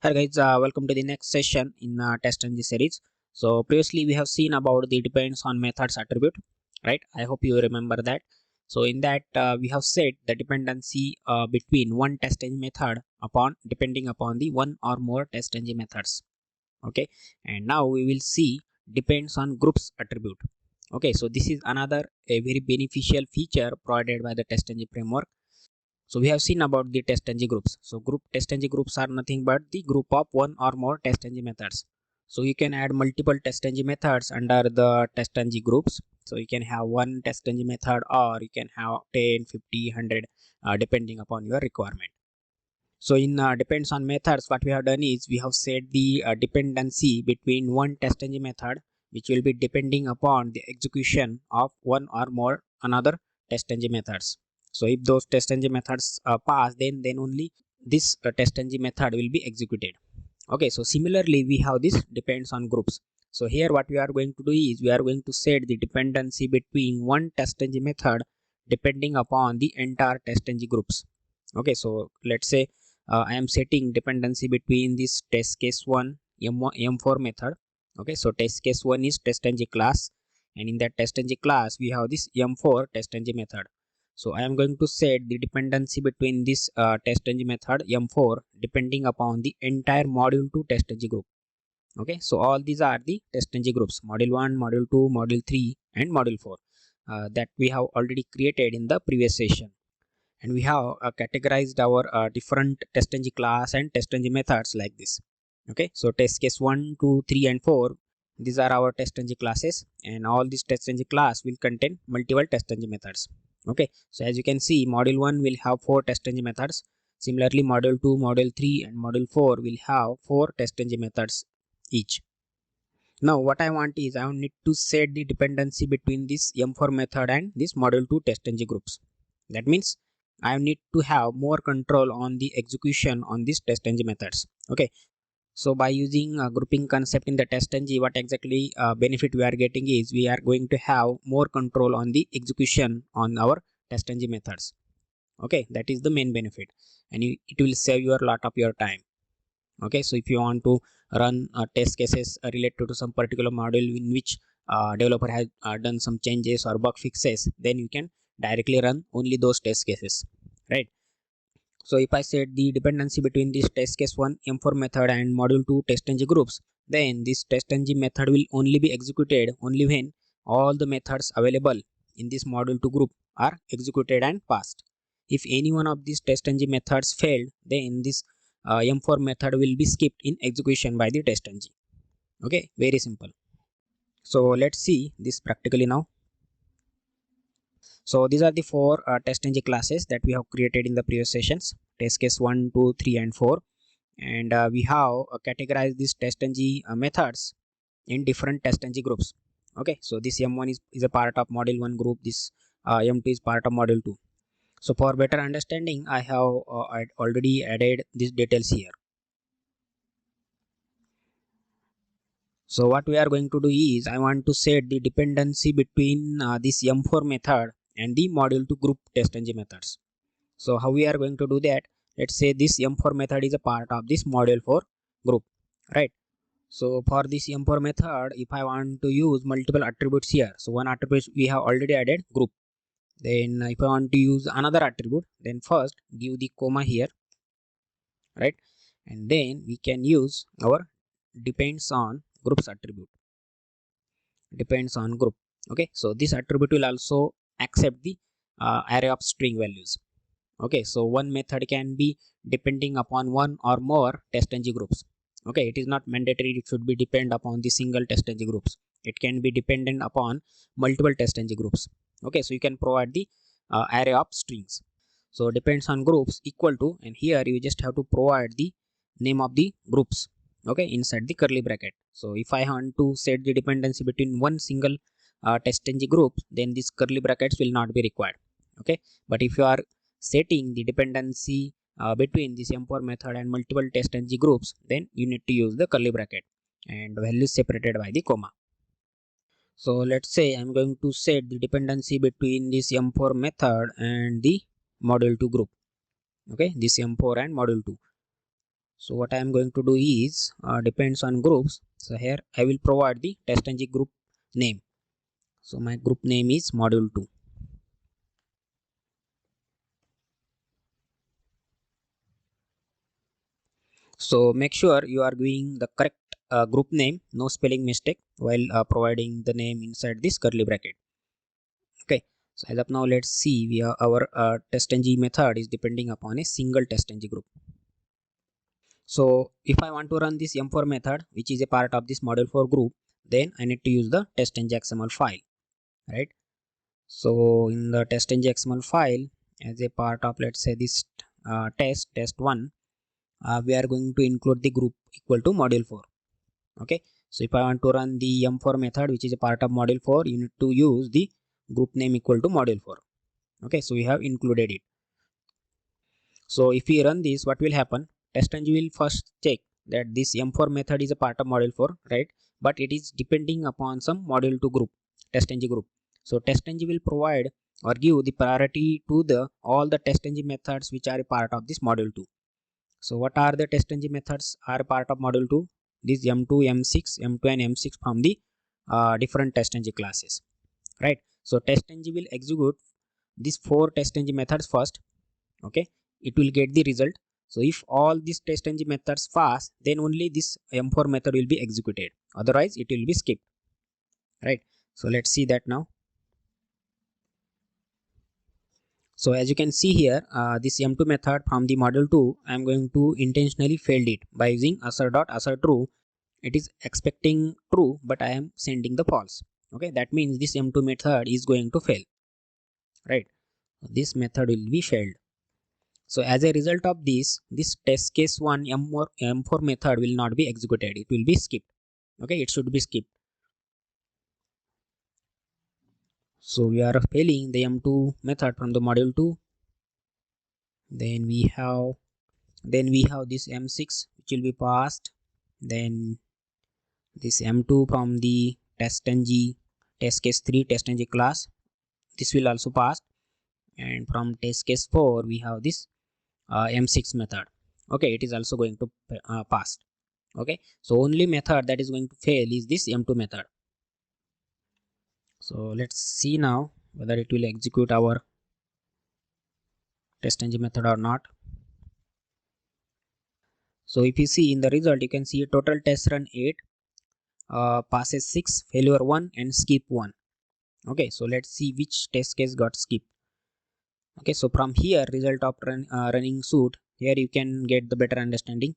Hi guys, welcome to the next session in TestNG series. So previously we have seen about the depends on methods attribute, right? I hope you remember that. So in that we have set the dependency between one TestNG method upon depending upon the one or more TestNG methods. Okay, and now we will see depends on groups attribute. Okay, so this is another a very beneficial feature provided by the TestNG framework. So we have seen about the TestNG groups. So group TestNG groups are nothing but the group of one or more TestNG methods. So you can add multiple TestNG methods under the TestNG groups. So you can have one TestNG method or you can have 10, 50, 100 depending upon your requirement. So in depends on methods, what we have done is we have set the dependency between one TestNG method which will be depending upon the execution of one or more another TestNG methods. So if those TestNG methods pass, then only this TestNG method will be executed. Okay, so similarly we have this depends on groups. So here what we are going to do is we are going to set the dependency between one TestNG method depending upon the entire TestNG groups. Okay, so let's say I am setting dependency between this test case 1 m4 method. Okay, so test case 1 is TestNG class, and in that TestNG class we have this m4 TestNG method. So I am going to set the dependency between this TestNG method m4 depending upon the entire module 2 TestNG group. Okay, so all these are the TestNG groups: module 1, module 2, module 3 and module 4 that we have already created in the previous session. And we have categorized our different TestNG class and TestNG methods like this. Okay, so test case 1, 2, 3 and 4, these are our TestNG classes, and all these TestNG class will contain multiple TestNG methods. Okay, so as you can see, module 1 will have 4 TestNG methods. Similarly, module 2, module 3 and module 4 will have 4 TestNG methods each. Now what I want is I need to set the dependency between this m4 method and this module 2 TestNG groups. That means I need to have more control on the execution on these TestNG methods. Okay, so by using a grouping concept in the TestNG, what exactly benefit we are getting is we are going to have more control on the execution on our TestNG methods. Okay, that is the main benefit, and it will save you a lot of your time. Okay, so if you want to run test cases related to some particular module in which developer has done some changes or bug fixes, then you can directly run only those test cases, right? So if I set the dependency between this test case 1 m4 method and module 2 TestNG groups, then this TestNG method will only be executed only when all the methods available in this module 2 group are executed and passed. If any one of these TestNG methods failed, then this m4 method will be skipped in execution by the TestNG. Okay, very simple. So let's see this practically now. So these are the 4 TestNG classes that we have created in the previous sessions: test case 1, 2, 3 and 4. And we have categorized these TestNG methods in different TestNG groups. Okay, so this m1 is a part of module 1 group, this m2 is part of module 2. So for better understanding, I have already added these details here. So what we are going to do is I want to set the dependency between this m4 method and the module 2 group TestNG methods. So how we are going to do that? Let's say this m4 method is a part of this module 4 group, right? So for this m4 method, if I want to use multiple attributes here, so one attribute we have already added group. Then if I want to use another attribute, then first give the comma here, right? And then we can use our depends on groups attribute. Depends on group. Okay, so this attribute will also accept the array of string values. Okay, so one method can be depending upon one or more TestNG groups. Okay, it is not mandatory it should be depend upon the single TestNG groups. It can be dependent upon multiple TestNG groups. Okay, so you can provide the array of strings. So depends on groups equal to, and here you just have to provide the name of the groups, okay, inside the curly bracket. So if I want to set the dependency between one single TestNG group, then these curly brackets will not be required. Okay, but if you are setting the dependency between this m4 method and multiple TestNG groups, then you need to use the curly bracket and values separated by the comma. So let's say I'm going to set the dependency between this m4 method and the module 2 group. Okay, this m4 and module 2. So what I am going to do is depends on groups. So here I will provide the TestNG group name. So my group name is module 2. So make sure you are giving the correct group name, no spelling mistake while providing the name inside this curly bracket. Okay. So as of now, let's see our TestNG method is depending upon a single TestNG group. So if I want to run this M4 method, which is a part of this module 4 group, then I need to use the TestNG XML file, right? So in the TestNG XML file, as a part of, let's say, this test1, we are going to include the group equal to module 4. Okay. So if I want to run the M4 method, which is a part of module 4, you need to use the group name equal to module 4. Okay. So we have included it. So if we run this, what will happen? TestNG will first check that this M4 method is a part of module 4, right? But it is depending upon some module 2 group, TestNG group. So TestNG will provide or give the priority to the all the TestNG methods which are a part of this module 2. So what are the TestNG methods are a part of module 2? This M2, M6, M2 and M6 from the different TestNG classes, right? So TestNG will execute these 4 TestNG methods first. Okay, it will get the result. So if all these TestNG methods pass, then only this M4 method will be executed, otherwise it will be skipped, right? So let's see that now. So as you can see here, this M2 method from the module 2, I am going to intentionally failed it by using assert.assert_true. It is expecting true, but I am sending the false. Okay, that means this M2 method is going to fail, right? This method will be failed. So as a result of this test case 1 M4 method will not be executed. It will be skipped. Okay, it should be skipped. So we are failing the M2 method from the module 2. Then we have this M6 which will be passed. Then this M2 from the TestNG test case 3 TestNG class. This will also pass. And from test case 4 we have this M6 method. Okay, it is also going to pass. Okay, so only method that is going to fail is this M2 method. So let's see now whether it will execute our TestNG method or not. So if you see in the result, you can see total test run 8, passes 6, failure 1 and skip 1. Okay, so let's see which test case got skipped. Okay, so from here result of running suit, here you can get the better understanding.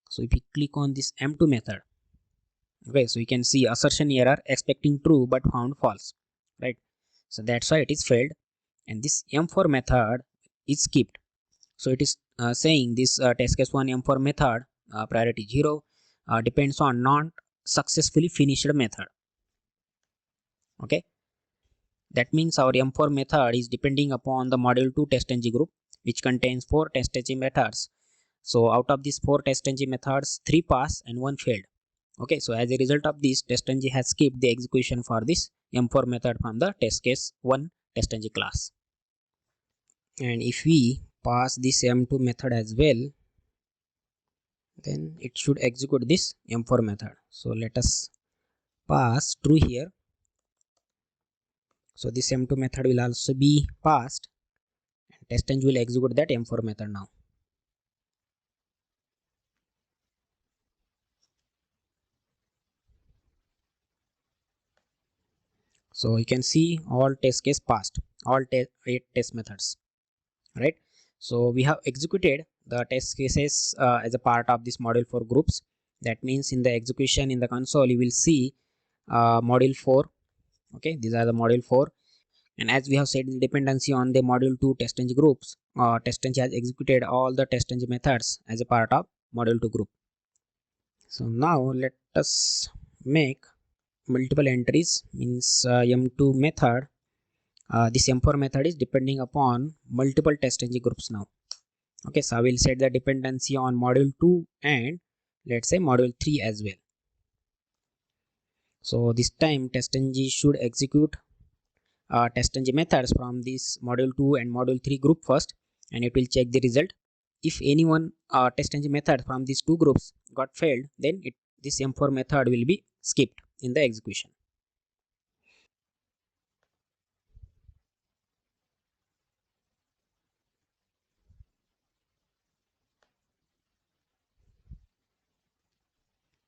So if you click on this M2 method, okay, so you can see assertion error expecting true but found false, right? So that's why it is failed, and this M4 method is skipped. So it is saying this test case 1 M4 method priority 0 depends on not successfully finished method. Okay, that means our M4 method is depending upon the module 2 TestNG group, which contains 4 TestNG methods. So out of these 4 TestNG methods, 3 pass and 1 failed. Okay, so as a result of this, TestNG has skipped the execution for this M4 method from the test case 1 TestNG class. And if we pass this M2 method as well, then it should execute this M4 method. So let us pass true here. So this M2 method will also be passed, and TestNG will execute that M4 method now. So you can see all test case passed, all 8 test methods, right? So we have executed the test cases as a part of this module 4 groups. That means in the execution in the console you will see module 4. Okay, these are the module 4, and as we have said the dependency on the module 2 TestNG groups, TestNG has executed all the TestNG methods as a part of module 2 group. So now let us make multiple entries, means M2 method. This M4 method is depending upon multiple TestNG groups now. Okay, so I will set the dependency on module 2 and let's say module 3 as well. So this time TestNG should execute TestNG methods from this module 2 and module 3 group first, and it will check the result. if any one testng method from these two groups got failed, then this m4 method will be skipped in the execution.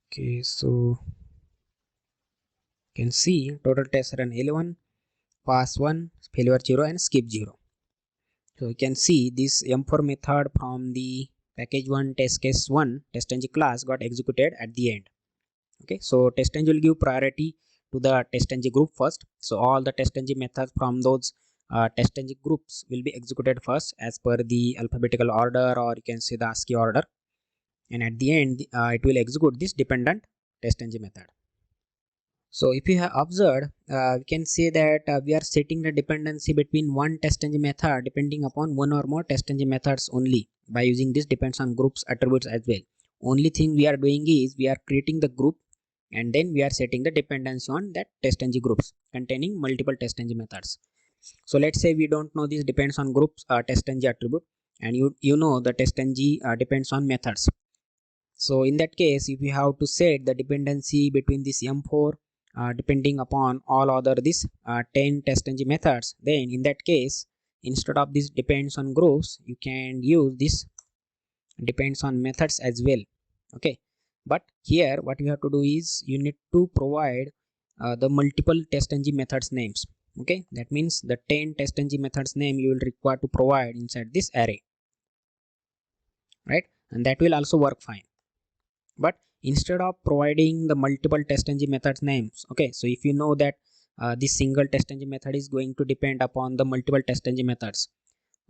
Okay, so you can see total test run 11, pass 1, failure 0 and skip 0. So you can see this m4 method from the package1 test case 1 testng class got executed at the end. Okay, so testng will give priority to the testng group first. So all the testng methods from those testng groups will be executed first as per the alphabetical order, or you can say the ASCII order, and at the end it will execute this dependent testng method. So if you have observed, we can say that we are setting the dependency between one testng method depending upon one or more testng methods only by using this depends on groups attributes as well. Only thing we are doing is we are creating the group and then we are setting the dependency on that testng groups containing multiple testng methods. So let's say we don't know this depends on groups testng attribute, and you know the testng depends on methods. So in that case, if you have to set the dependency between this m4 depending upon all other this 10 testng methods, then in that case, instead of this depends on groups, you can use this depends on methods as well. Okay, but here what you have to do is you need to provide the multiple testng methods names. Okay, that means the 10 testng methods name you will require to provide inside this array, right? And that will also work fine. But instead of providing the multiple testng methods names, okay, so if you know that this single testng method is going to depend upon the multiple testng methods,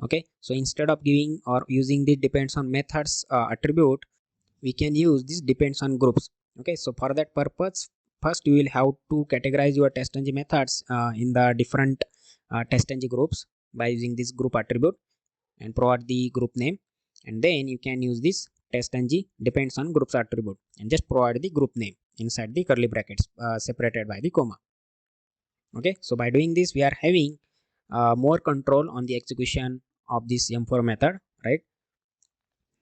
okay, so instead of giving or using the depends on methods attribute, we can use this depends on groups. Okay, so for that purpose, first you will have to categorize your testng methods in the different testng groups by using this group attribute and provide the group name, and then you can use this testng depends on groups attribute and just provide the group name inside the curly brackets separated by the comma. Okay, so by doing this we are having more control on the execution of this m4 method, right?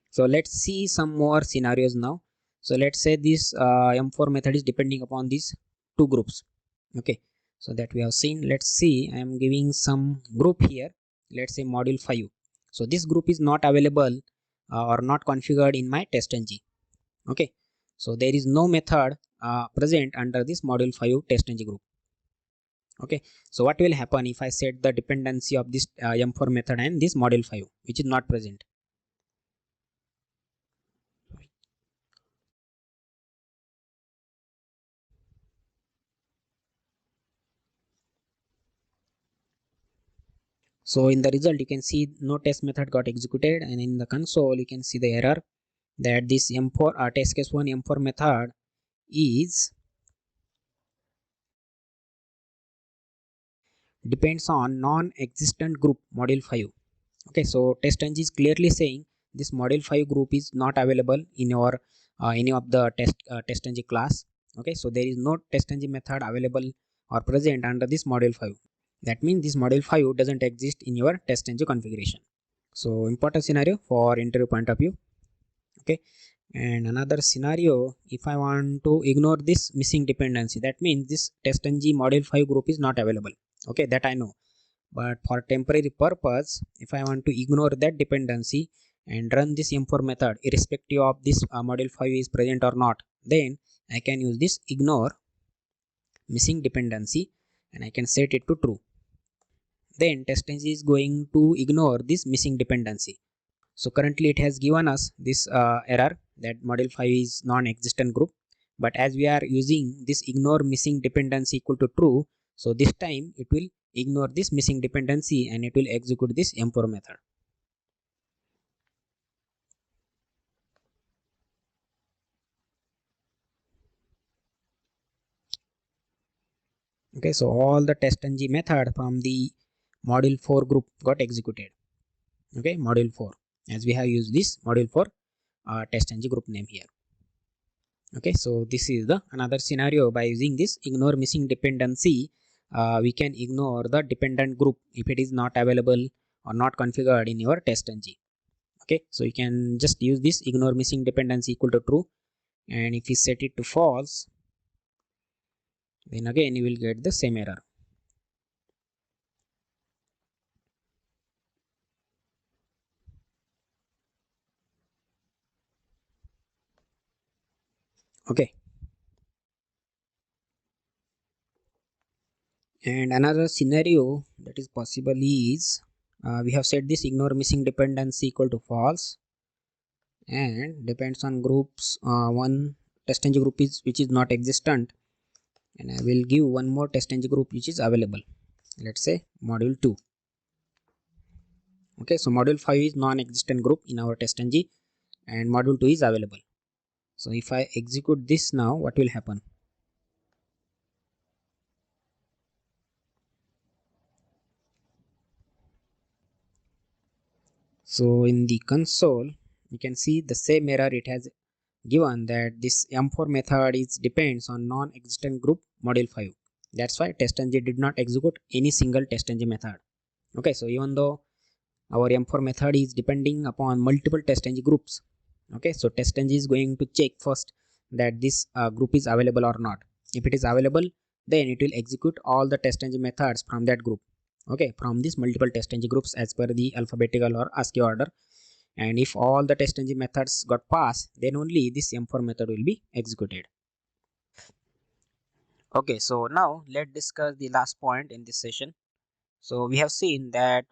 So let's see some more scenarios now. So let's say this m4 method is depending upon these two groups. Okay, so that we have seen. Let's see, I am giving some group here, let's say module 5. So this group is not available or not configured in my testng. Okay, so there is no method present under this module 5 testng group. Okay, so what will happen if I set the dependency of this m4 method and this module 5 which is not present? So in the result you can see no test method got executed, and in the console you can see the error that this m4 test case 1 m4 method is depends on non-existent group module 5. Okay, so testng is clearly saying this module 5 group is not available in your any of the testng class. Okay, so there is no testng method available or present under this module 5. That means this module 5 doesn't exist in your testng configuration. So important scenario for interview point of view. Okay, and another scenario, if I want to ignore this missing dependency, that means this testng module 5 group is not available. Okay, that I know, but for temporary purpose, if I want to ignore that dependency and run this m4 method irrespective of this module 5 is present or not, then I can use this ignore missing dependency and I can set it to true. Then testng is going to ignore this missing dependency. So currently it has given us this error that module 5 is non-existent group, but as we are using this ignore missing dependency equal to true, so this time it will ignore this missing dependency and it will execute this m4 method. Okay, so all the testng method from the module 4 group got executed. Okay, module 4, as we have used this module 4 testng group name here. Okay, so this is the another scenario. By using this ignore missing dependency, we can ignore the dependent group if it is not available or not configured in your testng. Okay, so you can just use this ignore missing dependency equal to true, and if you set it to false, then again you will get the same error. Okay, and another scenario that is possible is we have set this ignore missing dependency equal to false and depends on groups. One test ng group is which is not existent, and I will give one more test ng group which is available. Let's say module 2. Okay, so module 5 is non-existent group in our test ng, and module 2 is available. So if I execute this now, what will happen? So in the console, you can see the same error it has given, that this M4 method is depends on non-existent group module 5. That's why testng did not execute any single testng method. Okay, so even though our M4 method is depending upon multiple testng groups, okay, so testng is going to check first that this group is available or not. If it is available, then it will execute all the testng methods from that group, okay, from these multiple testng groups as per the alphabetical or ASCII order. And if all the testng methods got passed, then only this M4 method will be executed. Okay, so now let's discuss the last point in this session. So we have seen that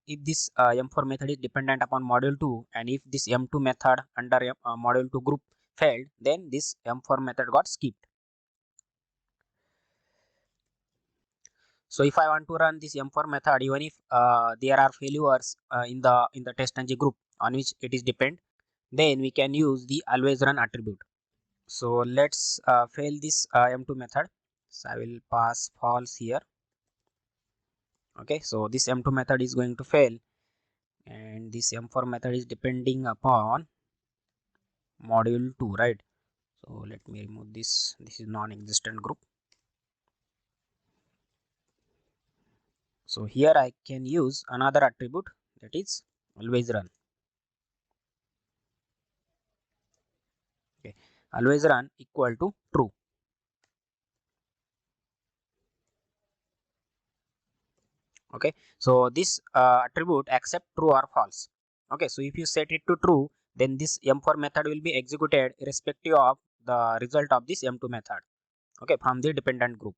if this M4 method is dependent upon module 2, and if this M2 method under module 2 group failed, then this M4 method got skipped. So if I want to run this M4 method, even if there are failures in the testng group on which it is depend, then we can use the always run attribute. So let's fail this M2 method. So I will pass false here. Okay, so this M2 method is going to fail, and this M4 method is depending upon module 2, right? So let me remove this. This is non-existent group. So here I can use another attribute, that is always run. Okay, always run equal to true. Okay, so this attribute accept true or false. Okay, so if you set it to true, then this M4 method will be executed irrespective of the result of this M2 method, okay, from the dependent group.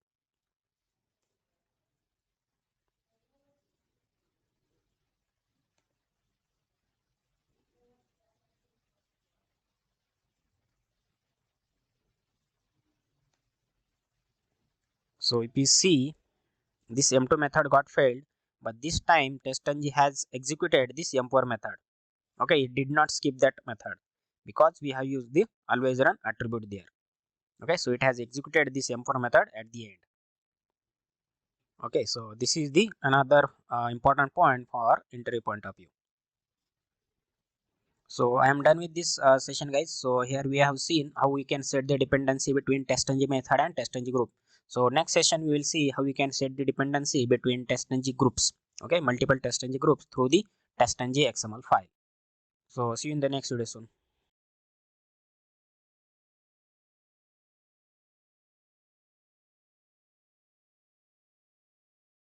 So if you see, this M2 method got failed, but this time testng has executed this M4 method. Okay, it did not skip that method because we have used the always run attribute there. Okay, so it has executed this M4 method at the end. Okay, so this is the another important point for interview point of view. So I am done with this session, guys. So here we have seen how we can set the dependency between testng method and testng group. So next session we will see how we can set the dependency between testng groups, okay, multiple testng groups through the testng XML file. So see you in the next video soon.